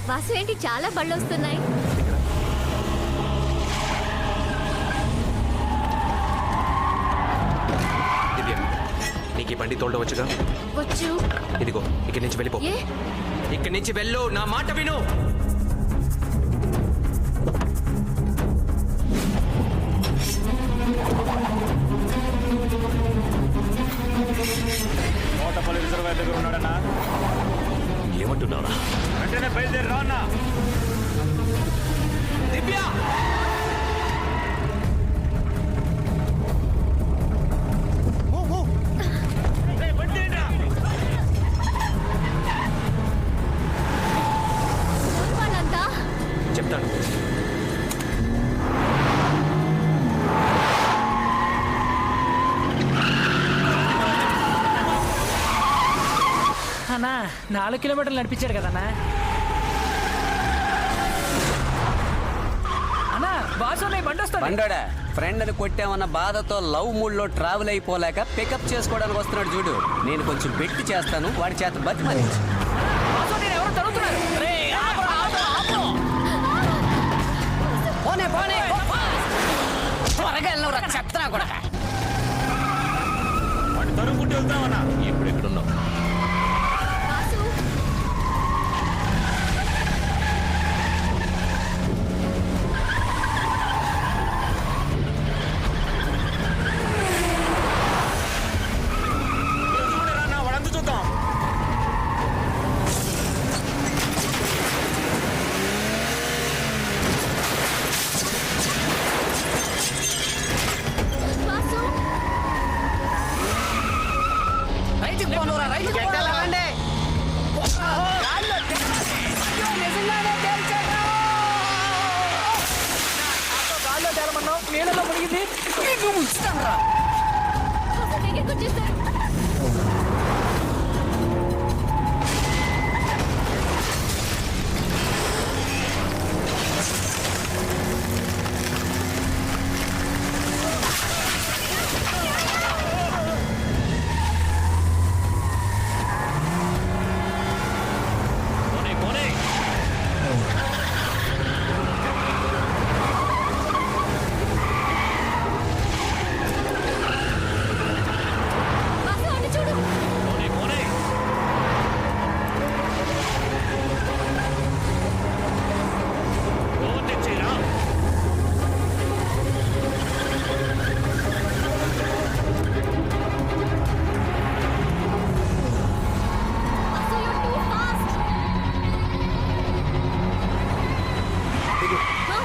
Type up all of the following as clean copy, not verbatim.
వాసు ఏంటి చాలా బళ్ళు వస్తున్నాయి. దివ్య, నీకు ఈ బండి తోలడం వచ్చుగా? వచ్చు. ఇదిగో ఇక్కడి నుంచి వెళ్ళిపో. ఇక్కడి నుంచి వెళ్ళు, నా మాట విను. కోటపల్లి రిజర్వాయర్ దగ్గర ఉన్నాడన్నా. ఏమంటున్నావురా? వెంటనే బయలుదేరి రా అన్నా. దివ్య, చెప్తాను. అన్నా 4 కిలోమీటర్లు నడిపించాడు కదన్నా. అన్నా బాసు బండి వస్తాడు. బండోడా ఫ్రెండ్ అని కొట్టామన్న బాధతో లవ్ మూడ్ లో ట్రావెల్ అయిపోలేక పికప్ చేసుకోవడానికి వస్తున్నాడు చూడు. నేను కొంచెం పెట్టి చేస్తాను, వాడి చేత బతి మరి. త్వరగా వెళ్ళినవరా చెప్తున్నా కూడా. వాడి తరుముకుంటూ వెళ్తామన్నా. ఇప్పుడు ఎక్కడున్నావు? వాడంతా చూద్దాం. రైతుకు పోనురా, రైతుకు పోనురా. గాల్లో తేలమన్నావు, నీళ్ళలో మునిగింది. నువ్వు ఉంచుతాను రా.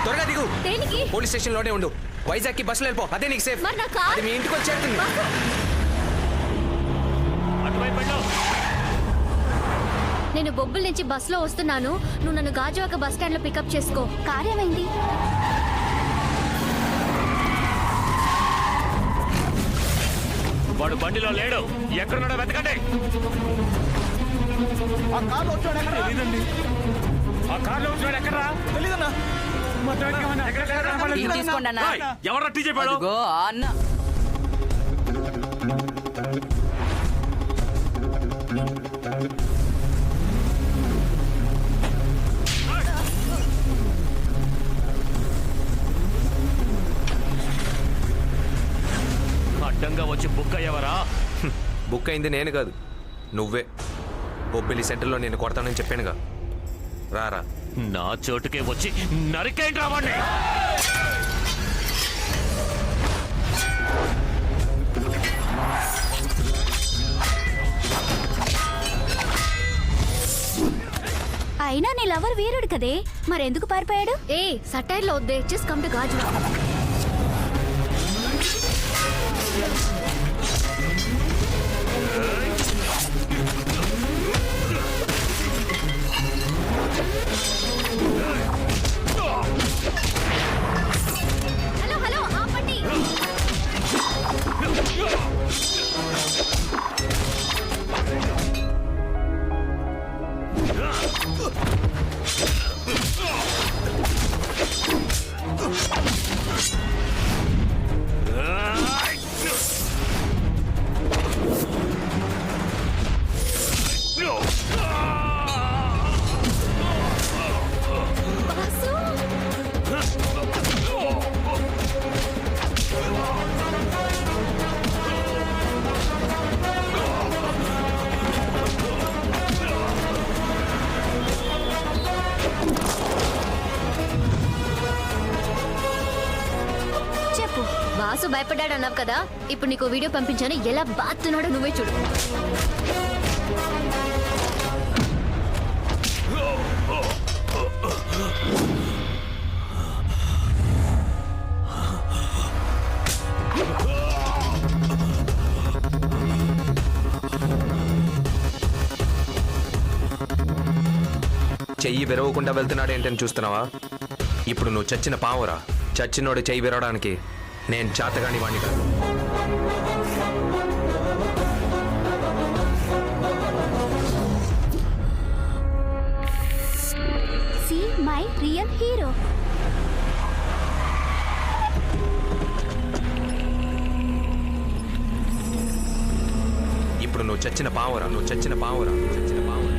త్వరగా దిగు. పోలీస్ స్టేషన్ లోనే ఉండు. వైజాగ్ కి బస్సులో వెళ్ళిపో, అదే నీకు సేఫ్. అది మీ ఇంటికి వచ్చేస్తుంది. నేను బొబ్బుల నుంచి బస్సులో వస్తున్నాను. నువ్వు నన్ను గాజువాక బస్ స్టాండ్ లో పికప్ చేసుకో. కార్యమైంది. వాడు బండిలో లేడు. ఎక్కడున్నాడో వెతకండి. ఆ కార్లో వచ్చాడు ఎక్కడ? తెలీదండి. ఆ కార్లో వచ్చాడు ఎక్కడరా? తెలీదన్నా. తీసుకోండి అన్న. ఎవరా టీ చెప్పాడు? అదిగో అన్న. అడ్డంగా వచ్చి బుక్ అయ్యేవరా? బుక్ అయింది నేను కాదు, నువ్వే. బొబ్బిలి సెంటర్లో నేను కొడతానని చెప్పానుగా, రారా. నా చోటుకే వచ్చి నరికేంటి రావండి. అయినా నీ లవర్ వీరుడు కదే, మరెందుకు పారిపోయాడు? సటైర్ లో వద్దే, జస్ట్ కమ్ టు గాజువా. హలో ఆపండి. వాసు భయపడ్డాడు అన్నావు కదా, ఇప్పుడు నీకు వీడియో పంపించాను, ఎలా బాతున్నాడో నువ్వే చూడు. చెయ్యి విరవకుండా వెళ్తున్నాడు ఏంటని చూస్తున్నావా? ఇప్పుడు నువ్వు చచ్చిన పావురా. చచ్చినోడు చెయ్యి విరవడానికి నేను చేతగాని వాణ్ణి కాదు. See my real hero. ఇప్పుడు నువ్వు చచ్చిన పావురా. నువ్వు చచ్చిన పావురా. చచ్చిన పావురా.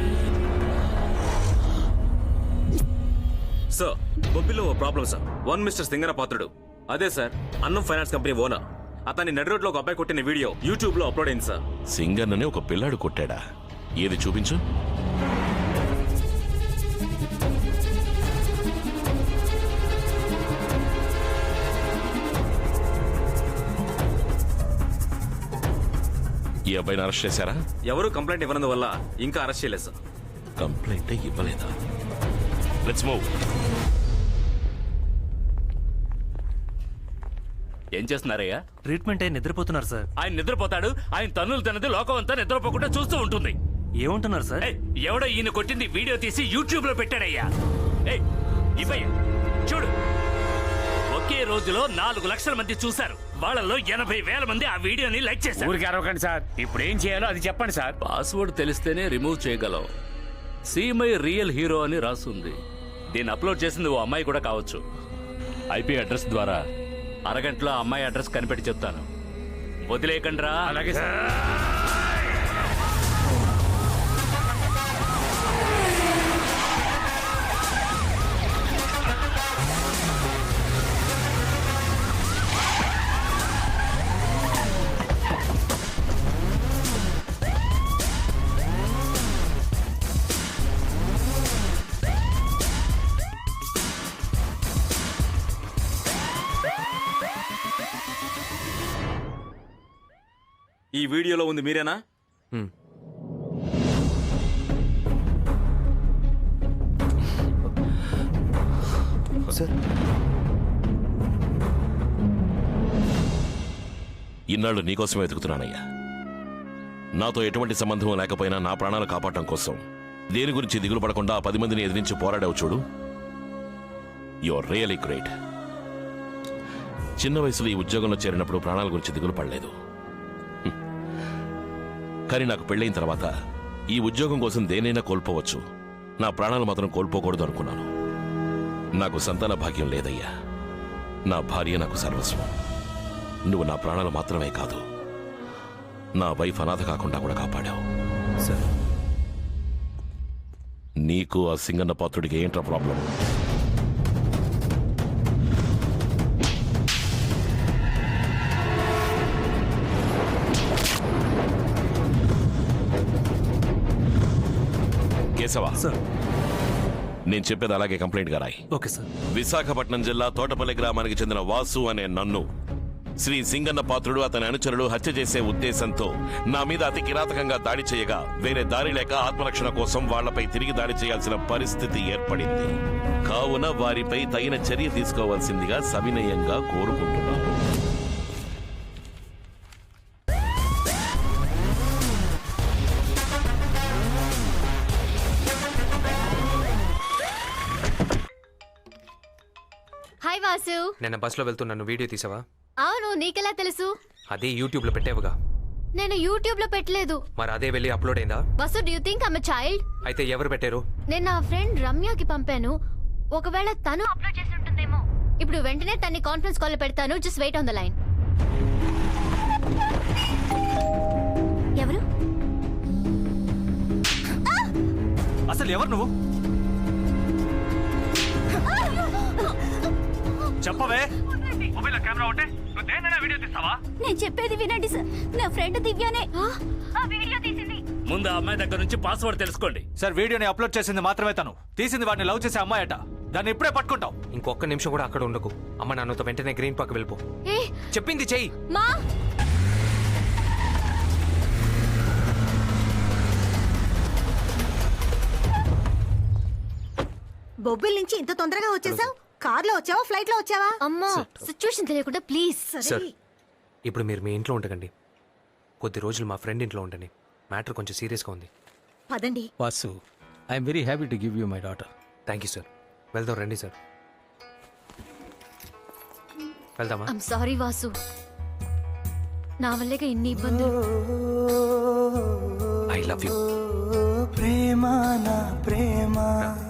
సార్ బొబ్బిలో ఓ problem sir. One mister Singana Patrudu, అదే సార్ అన్నం ఫైనాన్స్ కంపెనీ ఓనర్. అతన్ని నడి రోడ్లో ఒక అబ్బాయి కొట్టిన వీడియో యూట్యూబ్ లో అప్లోడ్ అయింది సార్. సింగన్నని ఒక పిల్లాడు కొట్టాడా? ఏది చూపించు. ఈ అబ్బాయిని అరెస్ట్ చేశారా? ఎవరు కంప్లైంట్ ఇవ్వనందువల్ల ఇంకా అరెస్ట్ చేయలేదు సార్. కంప్లైంట్ ఇవ్వలేదా? Let's move. ఏం చేస్తున్నారయ్యా? ట్రీట్మెంట్ అయి నిద్రపోతున్నారు సార్. ఆయన నిద్రపోతాడు. ఆయన తన్నులు తిన్నది లోకం అంతా నిద్రపోకుండా చూస్తూ ఉంటుంది. ఏమంటున్నారు సార్? ఏయ్, ఎవడో ఈయన కొట్టింది వీడియో తీసి యూట్యూబ్ లో పెట్టాడయ్యా. ఏయ్, ఇవ్వయ్యా చూడు. ఒకే రోజులో 4 లక్షల మంది చూశారు. వాళ్ళలో 80,000 మంది ఆ వీడియోని లైక్ చేశారు. ఊరికి అరవకండి సార్. ఇప్పుడు ఏం చేయాలో అది చెప్పండి సార్. పాస్వర్డ్ తెలిస్తేనే రిమూవ్ చేయగలవు. సీ మై రియల్ హీరో అని రాస్తుంది. దీన్ని అప్లోడ్ చేసింది ఓ అమ్మాయి కూడా కావచ్చు. ఐపీ అడ్రస్ ద్వారా అరగంటలో అమ్మాయి అడ్రస్ కనిపెట్టి చెప్తాను. వదిలేయకండ్రా. అలాగే సార్. ఈ వీడియోలో ఉంది మీరేనా? ఇన్నాళ్ళు నీకోసమే వెతుకుతున్నానయ్యా. నాతో ఎటువంటి సంబంధం లేకపోయినా నా ప్రాణాలు కాపాడటం కోసం దేని గురించి దిగులు పడకుండా 10 మందిని ఎదిరించి పోరాడావు చూడు. Your really great. చిన్న వయసులో ఈ ఉద్యోగంలో చేరినప్పుడు ప్రాణాల గురించి దిగులు పడలేదు. కానీ నాకు పెళ్ళైన తర్వాత ఈ ఉద్యోగం కోసం దేనైనా కోల్పోవచ్చు, నా ప్రాణాలు మాత్రం కోల్పోకూడదు అనుకున్నాను. నాకు సంతాన భాగ్యం లేదయ్యా. నా భార్య నాకు సర్వస్వం. నువ్వు నా ప్రాణాలు మాత్రమే కాదు, నా వైఫ్ అనాథ కాకుండా కూడా కాపాడావు. నీకు ఆ సింగన్న పాత్రుడికి ఏంట్రా ప్రాబ్లం? కేశవా సార్. నేను చెప్పేది అలాగే కంప్లైంట్ గా రాయి. Okay sir. విశాఖపట్నం జిల్లా తోటపల్లి గ్రామానికి చెందిన వాసు అనే నన్ను శ్రీ సింగన్న పాత్రుడు అతని అనుచరులు హత్య చేసే ఉద్దేశంతో నా మీద అతి కిరాతకంగా దాడి చేయగా వేరే దారి లేక ఆత్మరక్షణ కోసం వాళ్లపై తిరిగి దాడి చేయాల్సిన పరిస్థితి ఏర్పడింది. కావున వారిపై తగిన చర్య తీసుకోవాల్సిందిగా సవినయంగా కోరుకుంటున్నాను. హాయ్ వాసు. నిన్న బస్సులో వెళ్తున్నాను, వీడియో తీసావా? అవును, నీకెలా తెలుసు? అదే యూట్యూబ్ లో పెట్టావుగా. నేను యూట్యూబ్ లో పెట్టలేదు. మరి అదే వెళ్ళి అప్లోడ్ అయిందా? Vasu, do you think I'm a child? అయితే ఎవరు పెట్టారు? నేను నా ఫ్రెండ్ రమ్యకి పంపాను. ఒకవేళ తను అప్లోడ్ చేసి ఉంటుందేమో. ఇప్పుడు వెంటనే తన్ని కాన్ఫరెన్స్ కాల్ పెడతాను. Just wait on the line. ఎవరు? అసలు ఎవరు నువ్వు? చెప్పవే. మొబైల్ కెమెరా ఉంటే నువ్వు దేన్నైనా వీడియో తీస్తావా? నేను చెప్పేది వినండి సార్. నా ఫ్రెండ్ దివ్యనే ఆ వీడియో తీసింది. ముందు ఆ అమ్మాయి దగ్గర నుంచి పాస్వర్డ్ తెలుసుకోండి. సార్ వీడియోని అప్లోడ్ చేసింది మాత్రమే తను, తీసింది వాడిని లవ్ చేసే అమ్మాయట. దాన్ని ఇప్పుడే పట్టుకుంటాం. ఇంకొక నిమిషం కూడా అక్కడ ఉండకు. అమ్మ నాన్నతో వెంటనే గ్రీన్ పార్క్ వెళ్ళిపో. ఏ చెప్పింది చెయ్యి. మా బొబ్బిల్ నుంచి ఇంత తొందరగా వచ్చేసావు? కార్లో వచ్చావా, ఫ్లైట్ లో వచ్చావా? అమ్మా సిచ్యువేషన్ తెలియకుండా ప్లీజ్. సార్ ఇప్పుడు మీరు మీ ఇంట్లో ఉండకండి, కొద్ది రోజులు మా ఫ్రెండ్ ఇంట్లో ఉండండి. మ్యాటర్ కొంచెం సీరియస్గా ఉంది. పదండి. Vasu, I'm very happy to give you my daughter. Thank you sir. వెళ్దాం రండి సార్. వెళ్దామా? ఐమ్ సారీ వాసు, నా వల్లేగా ఇన్ని ఇబ్బందులు. I love you. ప్రేమ నా ప్రేమ